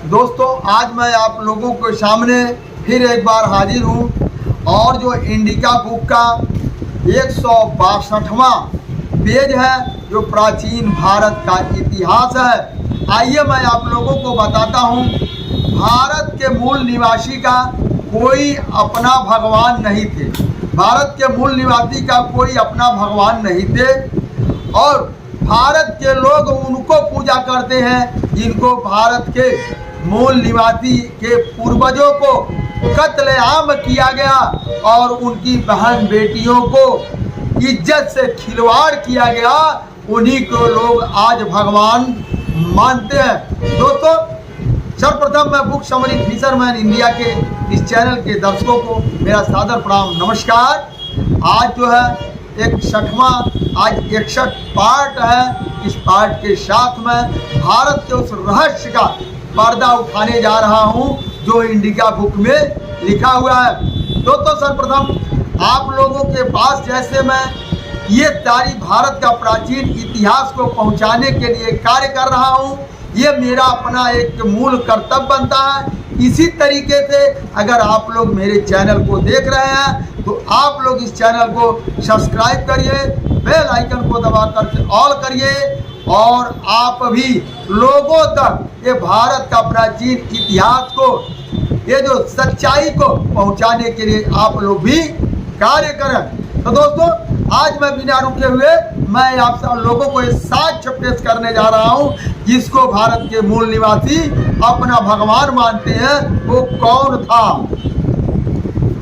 दोस्तों, आज मैं आप लोगों के सामने फिर एक बार हाजिर हूँ और जो इंडिका बुक का 162वां पेज है जो प्राचीन भारत का इतिहास है। आइए मैं आप लोगों को बताता हूँ। भारत के मूल निवासी का कोई अपना भगवान नहीं थे। भारत के मूल निवासी का कोई अपना भगवान नहीं थे और भारत के लोग उनको पूजा करते हैं जिनको भारत के मूल निवासी के पूर्वजों को कत्लेआम किया गया और उनकी बहन बेटियों को इज्जत से खिलवाड़ किया गया। उन्हीं को लोग आज भगवान मानते हैं। दोस्तों, सर्वप्रथम मैं बुक समरी फिशरमैन इंडिया के इस चैनल के दर्शकों को मेरा सादर प्रणाम, नमस्कार। आज जो है 61 पार्ट है। इस पार्ट के साथ में भारत के उस रहस्य का पर्दा उठाने जा रहा हूं जो इंडिका बुक में लिखा हुआ है। दोस्तों, सर्वप्रथम आप लोगों के पास जैसे मैं ये सारी भारत का प्राचीन इतिहास को पहुंचाने के लिए कार्य कर रहा हूं, ये मेरा अपना एक मूल कर्तव्य बनता है। इसी तरीके से अगर आप लोग मेरे चैनल को देख रहे हैं तो आप लोग इस चैनल को सब्सक्राइब करिए, बेल आइकन को दबा करके ऑल करिए और आप भी लोगों तक ये भारत का प्राचीन इतिहास को, ये जो सच्चाई को पहुंचाने के लिए आप लोग भी कार्य करें। तो दोस्तों, आज मैं बिना रुके हुए मैं आप सब लोगों को एक साक्ष्य पेश करने जा रहा हूं जिसको भारत के मूल निवासी अपना भगवान मानते हैं। वो कौन था?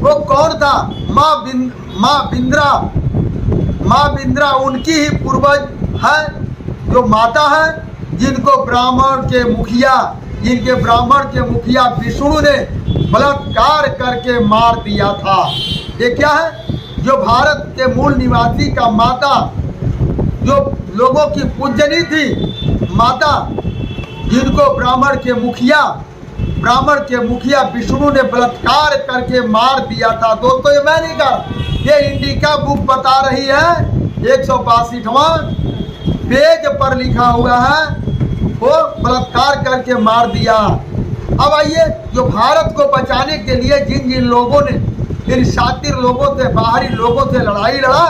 वो कौन था? माँ बिंद्रा उनकी ही पूर्वज है, जो माता है जिनको ब्राह्मण के मुखिया विष्णु ने बलात्कार करके मार दिया था। ये क्या है? जो भारत के मूल निवासी का माता, जो लोगों की पूजनी थी माता, जिनको ब्राह्मण के मुखिया विष्णु ने बलात्कार करके मार दिया था। दोस्तों, ये मैं नहीं कहा, ये इंडिका बुक बता रही है। 162वां पेज पर लिखा हुआ है, वो बलात्कार करके मार दिया। अब आइए, जो भारत को बचाने के लिए जिन जिन लोगों ने, इन शातिर लोगों से, बाहरी लोगों से लड़ाई लड़ा,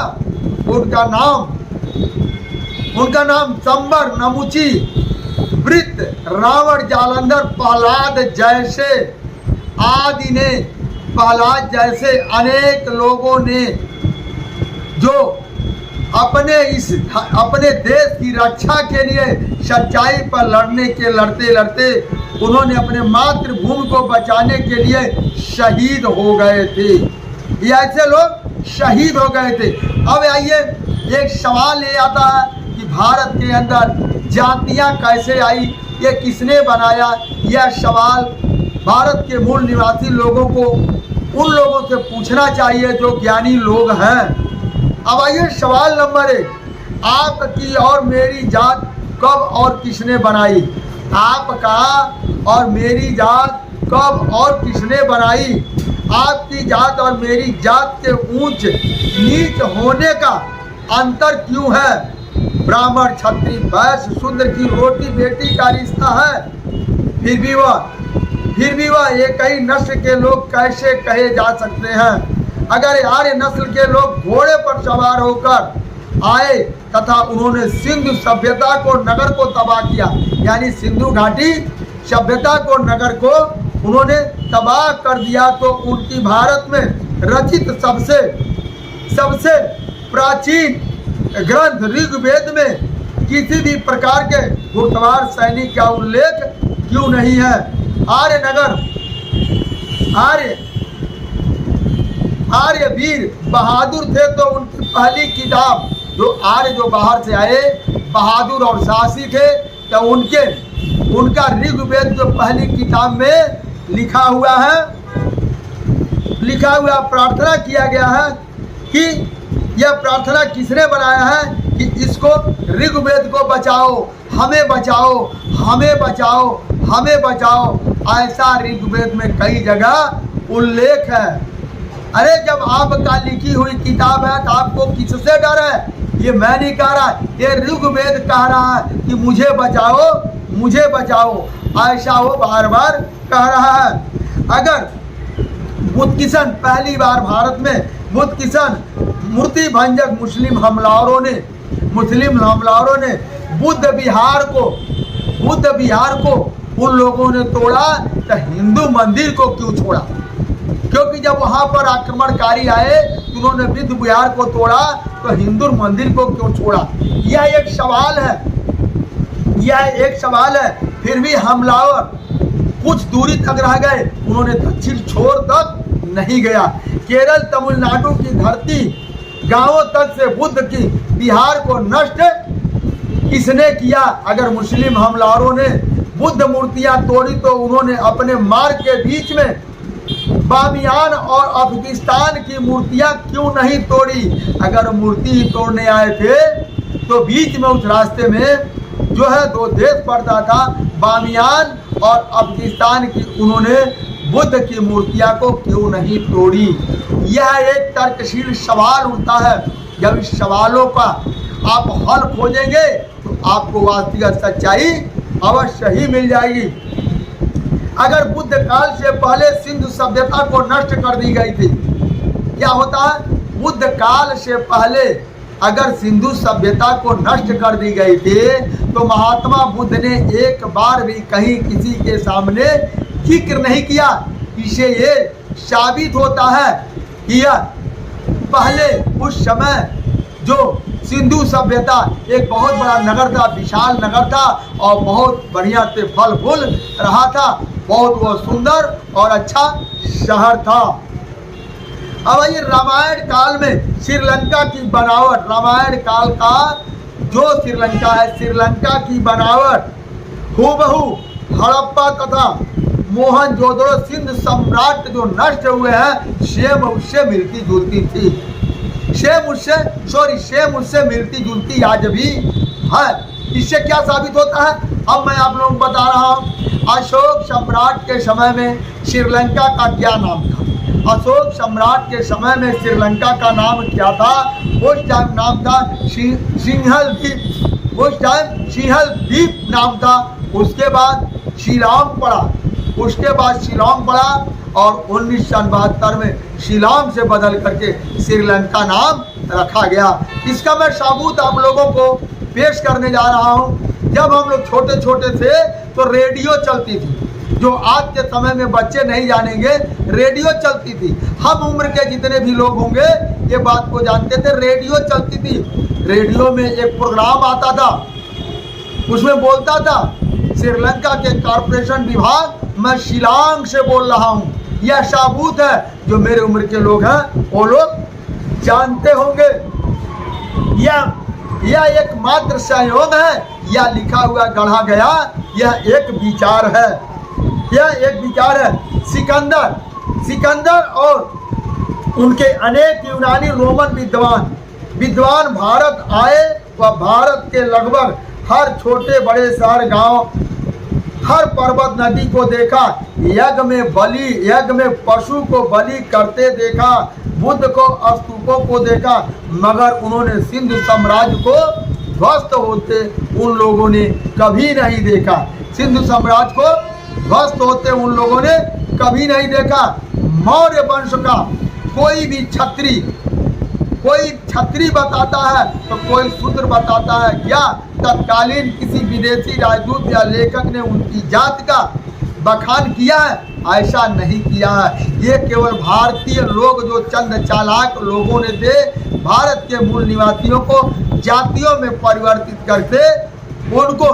उनका नाम संबर, नमुची, वृत्त, रावण, जालंधर, प्रहलाद जैसे अनेक लोगों ने जो अपने देश की रक्षा के लिए सच्चाई पर लड़ते उन्होंने अपने मातृभूमि को बचाने के लिए शहीद हो गए थे। ये ऐसे लोग शहीद हो गए थे। अब आइए, एक सवाल ये आता है कि भारत के अंदर जातियां कैसे आई, ये किसने बनाया? यह सवाल भारत के मूल निवासी लोगों को, उन लोगों से पूछना चाहिए जो ज्ञानी लोग हैं। अब आइए, सवाल नंबर 1, आपकी और मेरी जात कब और किसने बनाई? आपका और मेरी जात कब और किसने बनाई? आपकी जात और मेरी जात के ऊंच नीच होने का अंतर क्यों है? ब्राह्मण, क्षत्रिय, वैश्य, शूद्र की रोटी बेटी का रिश्ता है। फिर भी वह एक ही नस्ल के लोग कैसे कहे जा सकते हैं? अगर आर्य नस्ल के लोग घोड़े पर सवार होकर आए तथा उन्होंने सिंधु सभ्यता को, नगर को तबाह किया, यानी सिंधु घाटी सभ्यता को, नगर को उन्होंने तबाह कर दिया, तो उनकी भारत में रचित सबसे प्राचीन ग्रंथ ऋग्वेद में किसी भी प्रकार के घुड़सवार सैनिक का उल्लेख क्यों नहीं है? आर्य वीर बहादुर थे, तो उनकी पहली किताब, जो बाहर से आए बहादुर और साहसी थे, तो उनका ऋग्वेद जो पहली किताब में लिखा हुआ प्रार्थना किया गया है कि यह प्रार्थना किसने बनाया है कि इसको ऋग्वेद को बचाओ, हमें बचाओ, हमें बचाओ, हमें बचाओ। ऐसा ऋग्वेद में कई जगह उल्लेख है। अरे, जब आपका लिखी हुई किताब है तो आपको किससे डर है? ये मैं नहीं कह रहा, ये ऋग्वेद कह रहा है कि मुझे बचाओ, मुझे बचाओ। ऐसा वो बार बार कह रहा है। अगर बुद्ध किशन पहली बार भारत में बुद्ध किशन मूर्ति भंजक मुस्लिम हमलावरों ने बुद्ध विहार को उन लोगों ने तोड़ा, तो हिंदू मंदिर को क्यों छोड़ा? क्योंकि जब वहां पर आक्रमणकारी आए तो उन्होंने बुद्ध विहार को तोड़ा, तो हिंदू मंदिर को क्यों छोड़ा? यह एक सवाल है। फिर भी हमलावर कुछ दूरी तक रह गए, उन्होंने दक्षिण छोर तक नहीं गया। केरल तमिलनाडु की धरती गांवों तक से बुद्ध की विहार को नष्ट किसने किया? अगर मुस्लिम हमलावरों ने बुद्ध मूर्तियां तोड़ी तो उन्होंने अपने मार्ग के बीच में बामियान और अफगानिस्तान की मूर्तियां क्यों नहीं तोड़ी? अगर मूर्ति तोड़ने आए थे तो बीच में उस रास्ते में जो है दो देश पड़ता था, बामियान और अफगानिस्तान की, उन्होंने बुद्ध की मूर्तियां को क्यों नहीं तोड़ी? यह एक तर्कशील सवाल उठता है। जब इस सवालों का आप हल खोजेंगे तो आपको वास्तविक सच्चाई अवश्य ही मिल जाएगी। अगर बुद्ध काल से पहले सिंधु सभ्यता को नष्ट कर दी गई थी, क्या होता है? बुद्ध काल से पहले अगर सिंधु सभ्यता को नष्ट कर दी गई थी तो महात्मा बुद्ध ने एक बार भी कहीं किसी के सामने जिक्र नहीं किया। इसे ये साबित होता है कि यह पहले उस समय जो सिंधु सभ्यता एक बहुत बड़ा नगर था, विशाल नगर था और बहुत बढ़िया से फल फूल रहा था, बहुत वो सुंदर और अच्छा शहर था। अब ये रामायण काल में श्रीलंका की बनावट, रामायण काल का जो श्रीलंका है, श्रीलंका की बनावट हूबहू हड़प्पा तथा मोहनजोदड़ो सिंध सम्राट जो नष्ट हुए हैं सेम उससे मिलती जुलती थी। सेम उससे मिलती जुलती आज भी है। इससे क्या साबित होता है? अब मैं आप लोगों को बता रहा हूँ। अशोक सम्राट के समय में श्रीलंका का क्या नाम था? अशोक सम्राट के समय में श्रीलंका का नाम क्या था? उस टाइम नाम था सिंहल द्वीप। उस टाइम सिंहल द्वीप नाम था। उसके बाद शिलांग पड़ा और 1972 में शिलांग से बदल करके श्रीलंका नाम रखा गया। इसका मैं सबूत आप लोगों को पेश करने जा रहा हूँ। जब हम लोग छोटे छोटे थे तो रेडियो चलती थी, जो आज के समय में बच्चे नहीं जानेंगे। रेडियो चलती थी, हम उम्र के जितने भी लोग होंगे ये बात को जानते थे। रेडियो चलती थी, रेडियो में एक प्रोग्राम आता था, उसमें बोलता था श्रीलंका के कॉर्पोरेशन विभाग, मैं शिलांग से बोल रहा हूँ। यह सबूत है, जो मेरे उम्र के लोग हैं वो लोग जानते होंगे। यह एकमात्र संयोग है, यह लिखा हुआ गढ़ा गया, यह एक विचार है। सिकंदर और उनके अनेक यूनानी रोमन विद्वान भारत आए व भारत के लगभग हर छोटे बड़े शहर, गांव, हर पर्वत नदी को देखा, यज्ञ में पशु को बलि करते देखा, बुद्ध को स्तूपों को देखा, मगर उन्होंने सिंधु साम्राज्य को ध्वस्त होते उन लोगों ने कभी नहीं देखा। सिंधु साम्राज्य को ध्वस्त होते उन लोगों ने कभी नहीं देखा। मौर्य वंश का कोई छत्री बताता है तो कोई शूद्र बताता है। या तत्कालीन किसी विदेशी राजदूत या लेखक ने उनकी जात का बखान किया है? ऐसा नहीं किया है। ये केवल भारतीय लोग, जो चंद चालाक लोगों ने थे, भारत के मूल निवासियों को जातियों में परिवर्तित करके उनको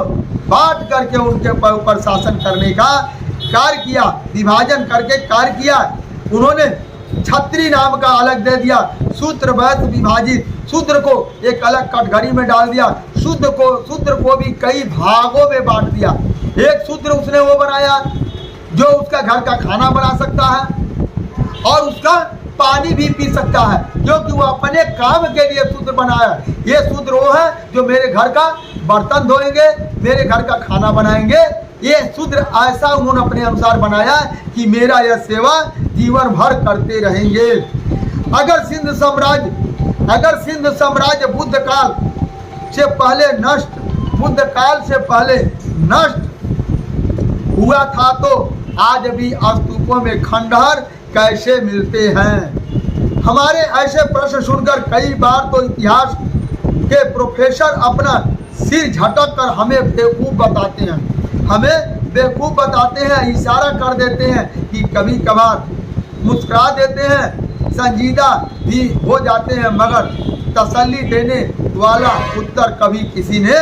बांट करके उनके ऊपर शासन करने का कार्य किया, विभाजन करके कार्य किया। उन्होंने छत्री नाम का अलग दे दिया, शूद्र वैश्य विभाजित, शूद्र को एक अलग कटघरी में डाल दिया, शूद्र को भी कई भागों में बांट दिया। एक शूद्र उसने वो बनाया जो उसका घर का खाना बना सकता है और उसका पानी भी पी सकता है, क्योंकि वो अपने काम के लिए शूद्र बनाया। ये शूद्र वो है जो मेरे घर का बर्तन धोएंगे, मेरे घर का खाना बनाएंगे। ये शूद्र ऐसा उन्होंने अपने अनुसार बनाया कि मेरा यह सेवा जीवन भर करते रहेंगे। अगर सिंध साम्राज्य बुद्ध काल से पहले नष्ट हुआ था तो आज भी स्तूपों में खंडहर कैसे मिलते हैं। हमारे ऐसे प्रश्न सुनकर कई बार तो इतिहास के प्रोफेसर अपना सिर झटक कर हमें बेवकूफ़ बताते हैं, इशारा कर देते हैं कि कभी कभार मुस्कुरा देते हैं, संजीदा भी हो जाते हैं, मगर तसल्ली देने वाला उत्तर कभी किसी ने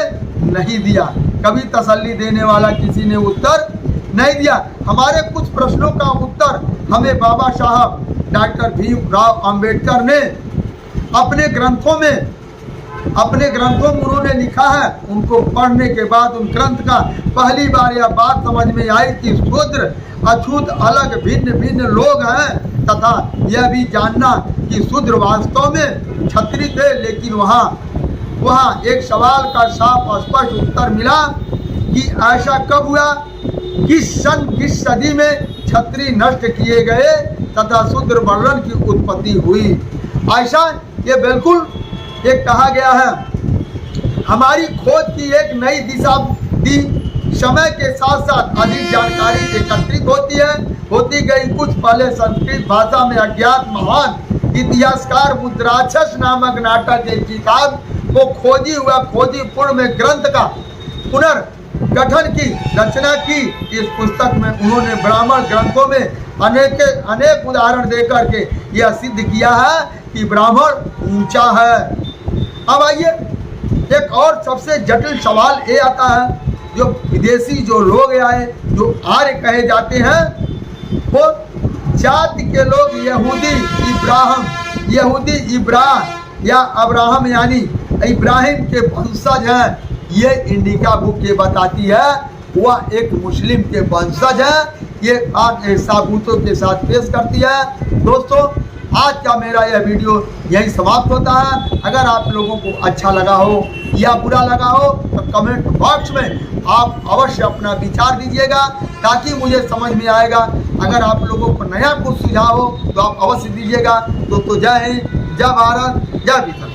नहीं दिया, कभी तसल्ली देने वाला किसी ने उत्तर नहीं दिया। हमारे कुछ प्रश्नों का उत्तर हमें बाबा साहब डॉक्टर भीमराव अंबेडकर ने अपने ग्रंथों में उन्होंने लिखा है। उनको पढ़ने के बाद उन ग्रंथ का पहली बार यह बात समझ में आई कि शूद्र अछूत अलग भिन्न भिन्न लोग हैं, तथा यह भी जानना कि शूद्र वास्तव में क्षत्रिय थे। लेकिन वहाँ एक सवाल का साफ स्पष्ट उत्तर मिला कि ऐसा कब हुआ, किस सदी में क्षत्रिय नष्ट किए गए तथा शूद्र वर्ण की उत्पत्ति हुई। ऐसा ये बिल्कुल एक कहा गया है। हमारी खोज की एक नई दिशा दी, समय के साथ साथ अधिक जानकारी एकत्रित होती गई। कुछ पहले संस्कृत भाषा में अज्ञात महान इतिहासकार मुद्राक्षस नामक नाटक एक किताब को खोजी पूर्व में ग्रंथ का पुनर्गठन की रचना की। इस पुस्तक में उन्होंने ब्राह्मण ग्रंथों में अनेक उदाहरण देकर के यह सिद्ध किया है कि ब्राह्मण ऊंचा है। अब आइए एक और सबसे जटिल सवाल ये आता है, जो विदेशी जो लोग आए, जो आर्य कहे जाते हैं, वो जाति के लोग यहूदी अब्राहम यानी इब्राहिम के वंशज हैं। ये इंडिका बुक ये बताती है वह एक मुस्लिम के वंशज है। ये आज साबूतों के साथ पेश करती है। दोस्तों, आज का मेरा यह वीडियो यही समाप्त होता है। अगर आप लोगों को अच्छा लगा हो या बुरा लगा हो तो कमेंट बॉक्स में आप अवश्य अपना विचार दीजिएगा, ताकि मुझे समझ में आएगा। अगर आप लोगों को नया कुछ सुझाव हो तो आप अवश्य दीजिएगा। दोस्तों, जय हिंद, जय भारत, जय विकास।